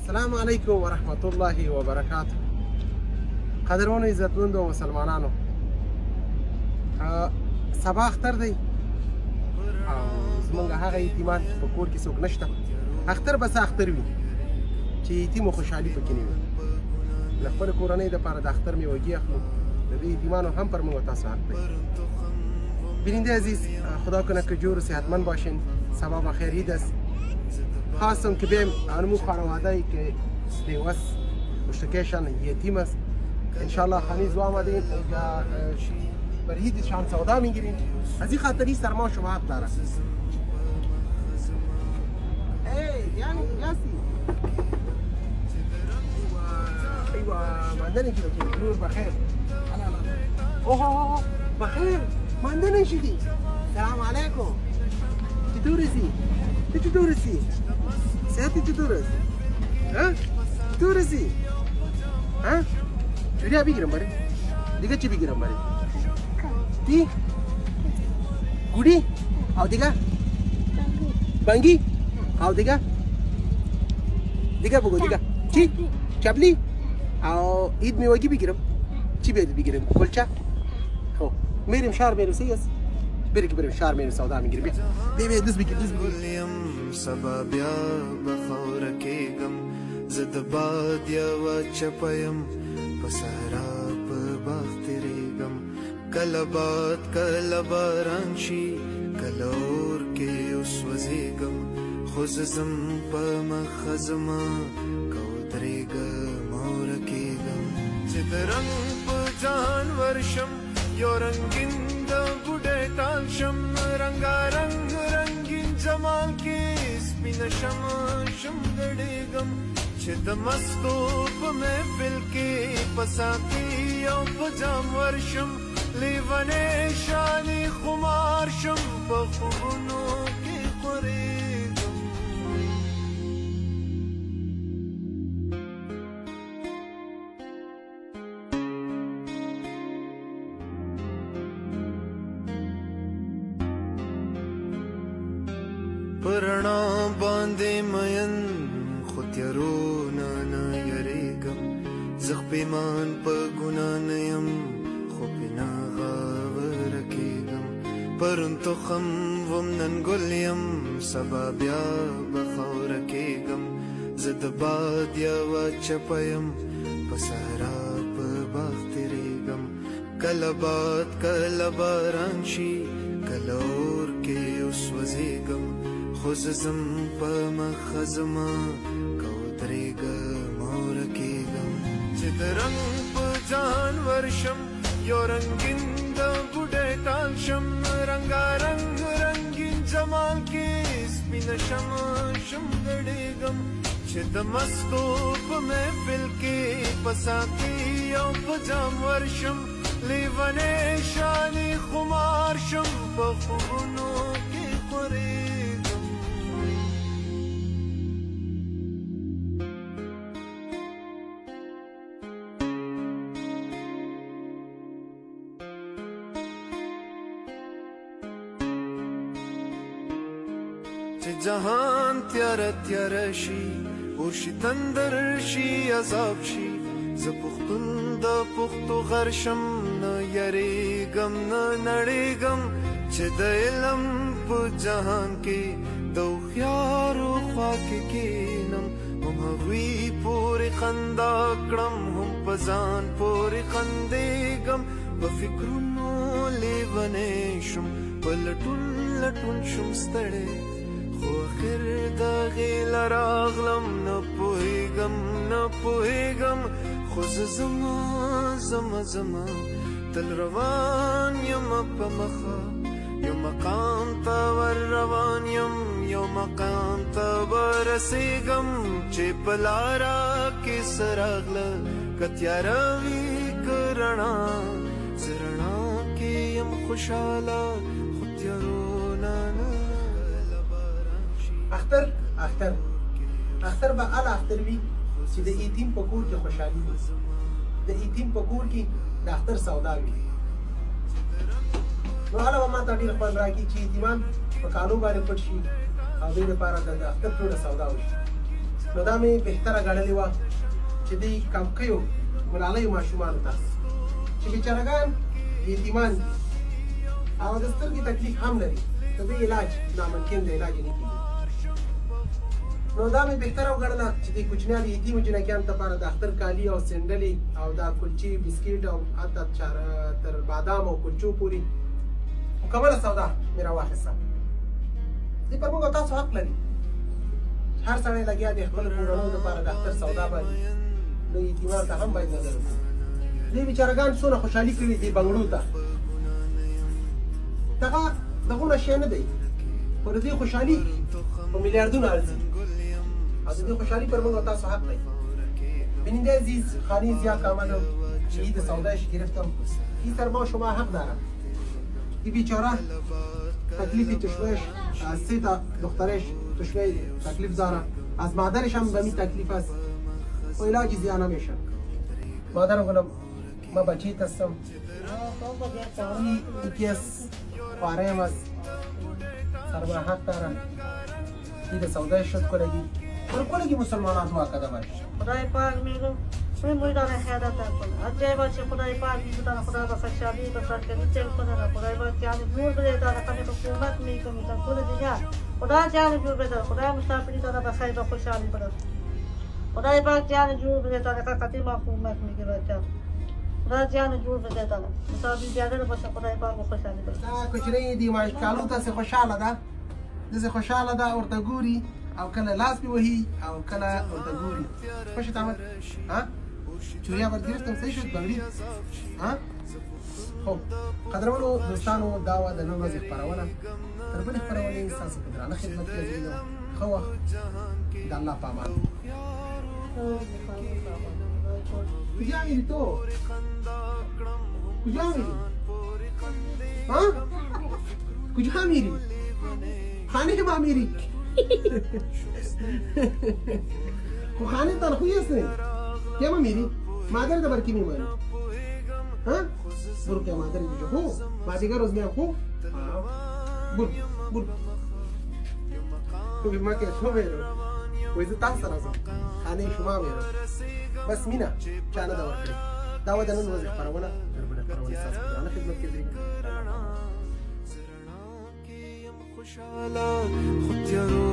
السلام علیکم ورحمت الله وبرکاته. قدرمنو عزتمندو مسلمانانو، سبا اختر دی او زمونږ هغه یتیمان په کور کې څوک نشته. اختر به څه اختر وي چې یتیم خوشحالي پکې نه وي. له خپلې کورنۍ دپاره د اختر میوګي اخلو. د دې یتیمانو هم پر موږ تاسو حق دی. بیننده عزیز، خدا کنه که جور و صحتمند باشین. سبا بخیر عید است. خواستم که بیم انمو خانواده‌ای که دیوس مشتکیشان یتیم است انشالله خانیز آمدیم بر عیدشان سودا میگیریم. از این خاطری سرما شما حق داره. یعنی یاسی ایوه ماندنی که نور بخیر. اوه بخیر ماندنی شدی. سلام علیکم. چطور هستی؟ تو چطور هستی؟ صحتی چطور است؟ چطور هستی؟ چوریا بگیرم برای؟ دیگه چی بگیرم برای؟ تی؟ گوڑی؟ او دیگه؟ بنگی؟ او دیگه؟ دیگه بگو دیگه چی؟ چپلی؟ او عید میوگی بگیرم؟ چی بگیرم؟ کلچه؟ خب میریم شهر میریم سیاس بریم که بریم شهر میریم سودا میگیریم. بیا دست بگیر دست بگیر. سبا بیا بخور کېږم زه د باد یوه چپه یم په صحرا په باغ تېرېږم کله باد کله باران شي کله اور کې وسوځېږم خو زه ځم په مخه ځمه که ودرېږم او ورکېږم چې د رنګ په ځان ورشم یو رنګین د بوډۍ ټال شم رنګارنګ رنګین جمال کې سپینه شم ګډېږم چې د مستو په محفل کې په ساقي او په جام ورشم لیونی شانې خمار شم په خوبونو کې خورېږم. پرنا باندې مین خو تیارونه نه یریږم زه پیمان په ګناه نه یم خو پې نه غاوره کېږم پرون تخم وم نن ګل یم سبا بیا به خاوره کېږم زه د باد یوه چپه یم په صحرا په باغ تېرېږم کله باد کله باران شي کله اور کې وسوځېږم خو زه ځم په مخه ځمه که ودرېږم او ورکېږم چې د رنګ په ځان ورشم یو رنګین د بوډۍ ټال شم رنګارنګ رنګین جمال کې سپینه شم ګډېږم چې د مستو په محفل کې په ساقي او په جام ورشم لیونی شانې خمار شم په خوبونو کې خورېږم. چې جهان تیاره تیاره شي اور شي تندر شي عذاب شي زه پښتون د پښتو غر شم نه یریږم نه نړېږم چې د علم په جهان کې د هوښیارو خوا کې کښېنم هم هغوی پورې خندا کړم هم په ځان پورې خندېږم په فکرونو لیونی شم په لټون لټون شم ستړی خو اخر د هغې له راغلم نه پوهېږم خو زه ځمه تل روان یم په مخه یو مقام ته ور روان یم یو مقام ته به رسېږم چې په لاره کې څه راغله که تیاره وي که رڼا زه رڼا کې یم خوشحاله خو تیارو نه اختر به هله اختر وي چې د یتیم په کور کې خوشحالي وي د یتیم په کور کې د اختر سودا وي. نو هله به ما ته ډېر خوند راکړي چې یتیمان په کالو باندې پټ شي او دوی لپاره د اختر ټوله سودا وشي. نو دا مې بهتره ګڼلې وه چې دې کمکیو ملالیو ماشومانو ته چې بیچارهګان یتیمان دي او د سترګې تکلیف هم لري د دې علاج ناممکن د علاج نه کېږي نو دا مې بهتره وګڼله چې دې کوچنیانو یتیمو جنکیانو دپاره د اختر کالي او سینډلې او دا کلچې بسکیټ او حتی تر بادام او کلچو پورې مکمله سودا مې راواخیسته دې پر موږ او تاسو حق لري هر سړی لګیا دی خپلو کورنیو دپاره د اختر سودا باندې نو یتیمانو ته هم باید نظر وکړو دې بیچارهګان څونه خوشحالي کړي دې بنګړو ته دغه دغونه شی نه دی خو د دې خوشحالي په میلیاردونو ارزي او د دې خوشحالي پر موږ او تاسو حق دی بیننده عزیز خانه زیاد آمدم که عید سودایش گرفتم این در ما شما حق دارم این بیچاره تکلیفی تشویش از 3 تا دخترش تشویش تکلیف داره از مادرش هم به می تکلیف است و علاج زیان نمیشه مادرم گفتم ما بچیت هستم یکی از خواهرم است سرما حق داره عید سودایش شد کلگی پر کلگی مسلمان دعا کده باش خدای پاک میگم من میدانم خیرات کنه اجای باشه خدای پاک میدانم خدا با خوشحالی بسر کنه چه کنه خدای پاک جان جور بده داره کنه حکومت میکنه تا کل دیگه خدا جان جور بده خدا مسافری داره با خیر و خوشحالی بده خدای پاک جان جور بده داره که قطعی حکومت میگیره بچه خدا جان جور بده داره مسافری بیادر باشه خدای پاک و خوشحالی بده کوچنی دی ما کالو ته خوشاله ده دغه خوشاله ده ورته ګوري او کله لاس به وهي او کله ورته ګوري خوش ته ها چوریا ور گرفتم څه شو بغړی ها خو قدرمنو دوستانو دا و د نن ورځې خپرونه تر بلې خپرونې ستاسو په درانه خدمت کې دی خو وخت د الله په امان کجا میری تو کجا میری ها کجا میری خانه ما میری خو خانه تنخوی است نه کیا ما میری مادر دبر کی میمانی ها برو که مادر دیگه خو ما دیگه روز میام خو برو برو تو ما که شو بیرو ویزه تاس رازم خانه شما میرم بس مینا چانه دور کری دعوت نن روز خبرونه در بله خبرونه ساز کنم خدمت کې خوشاله خود